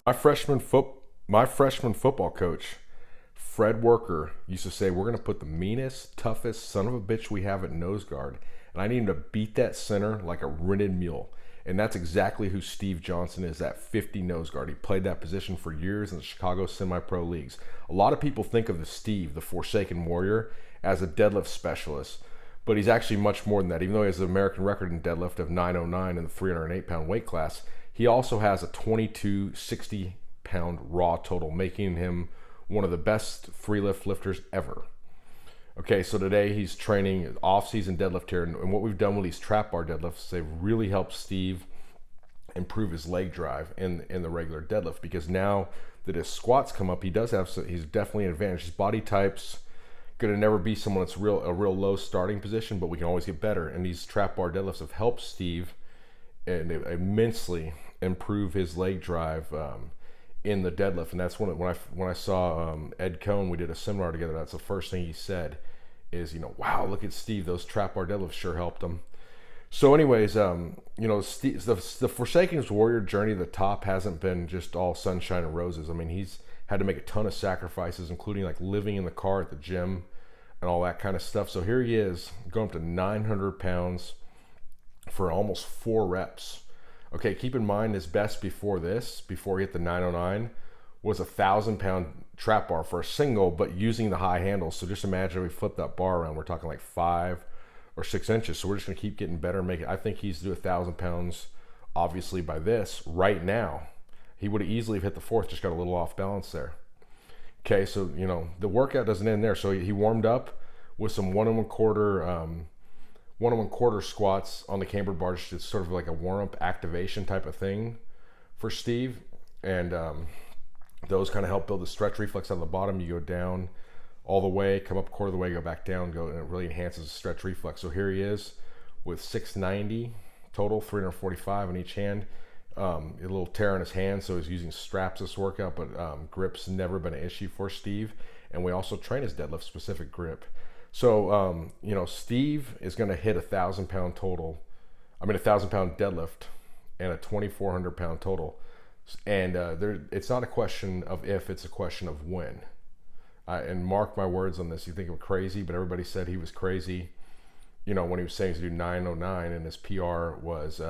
My freshman foot my freshman football coach, Fred Worker, used to say, we're going to put the meanest, toughest son of a bitch we have at nose guard, and I need him to beat that center like a rented mule. And that's exactly who Steve Johnson is at 50 nose guard. He played that position for years in the Chicago semi-pro leagues. A lot of people think of the Steve, the Forsaken Warrior, as a deadlift specialist, but he's actually much more than that. Even though he has an American record in deadlift of 909 in the 308-pound weight class, he also has a 2260-pound raw total, making him one of the best free lift lifters ever. Okay, so today he's training off-season deadlift here, and what we've done with these trap bar deadlifts, they've really helped Steve improve his leg drive in the regular deadlift, because now that his squats come up, he's definitely an advantage. His body type's gonna never be someone that's a real low starting position, but we can always get better. And these trap bar deadlifts have helped Steve and immensely improve his leg drive in the deadlift. And that's when I saw Ed Cohn, we did a seminar together. That's the first thing he said is, wow, look at Steve, those trap bar deadlifts sure helped him. So anyways, Steve, the Forsaken Warrior journey to the top hasn't been just all sunshine and roses. I mean, he's had to make a ton of sacrifices, including like living in the car at the gym and all that kind of stuff. So here he is going up to 900 pounds for almost 4 reps. Okay, keep in mind his best before he hit the 909, was 1,000-pound trap bar for a single, but using the high handles. So just imagine we flip that bar around, we're talking like 5 or 6 inches. So we're just gonna keep getting better and make it. I think he's to do 1,000 pounds, obviously, by this right now. He would have easily hit the 4th, just got a little off balance there. Okay, so the workout doesn't end there. So he warmed up with some 1 1/4 squats on the camber bar, just sort of like a warm-up activation type of thing for Steve. And those kind of help build the stretch reflex on the bottom. You go down all the way, come up 1/4 of the way, go back down, and it really enhances the stretch reflex. So here he is with 690 total, 345 in each hand. A little tear on his hand, so he's using straps this workout, but grip's never been an issue for Steve. And we also train his deadlift specific grip. So, Steve is going to hit 1,000-pound total. 1,000-pound deadlift and a 2,400-pound total. And it's not a question of if, it's a question of when. And mark my words on this. You think I'm crazy, but everybody said he was crazy, when he was saying to do 909, and his PR was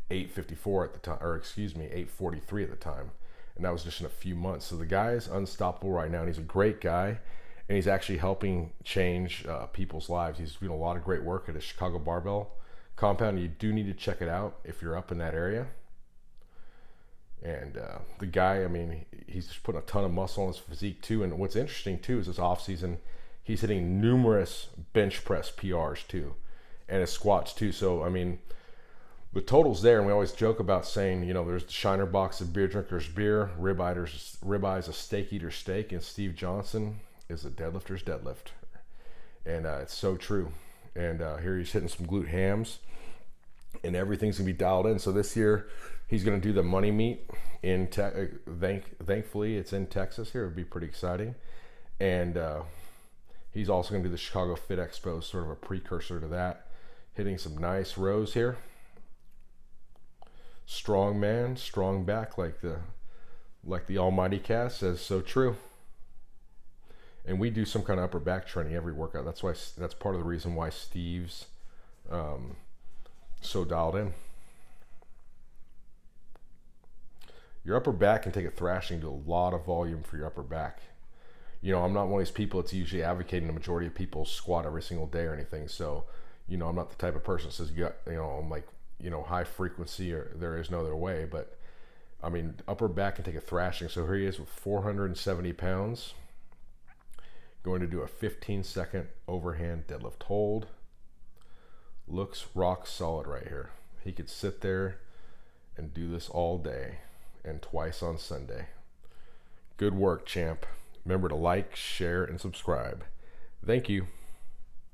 854 at the time, or excuse me, 843 at the time. And that was just in a few months. So the guy is unstoppable right now, and he's a great guy. And he's actually helping change people's lives. He's doing a lot of great work at his Chicago Barbell compound. You do need to check it out if you're up in that area. And the guy, he's just putting a ton of muscle on his physique too. And what's interesting too is this off season, he's hitting numerous bench press PRs too, and his squats too. So the total's there, and we always joke about saying, there's the Shiner box of beer drinkers beer, ribeyes a steak eater's steak, and Steve Johnson is a deadlifter's deadlift. And it's so true. And here he's hitting some glute hams, and everything's gonna be dialed in. So this year he's gonna do the money meet in thankfully it's in Texas here. It'd be pretty exciting. And he's also gonna do the Chicago Fit Expo, sort of a precursor to that, hitting some nice rows here. Strong man, strong back, like the almighty cast says. So true. And we do some kind of upper back training every workout. That's part of the reason why Steve's so dialed in. Your upper back can take a thrashing. Do a lot of volume for your upper back. I'm not one of these people that's usually advocating the majority of people squat every single day or anything. So, I'm not the type of person that says, I'm like, high frequency, or there is no other way. But upper back can take a thrashing. So here he is with 470 pounds. Going to do a 15-second overhand deadlift hold. Looks rock solid right here. He could sit there and do this all day and twice on Sunday. Good work, champ. Remember to like, share, and subscribe. Thank you.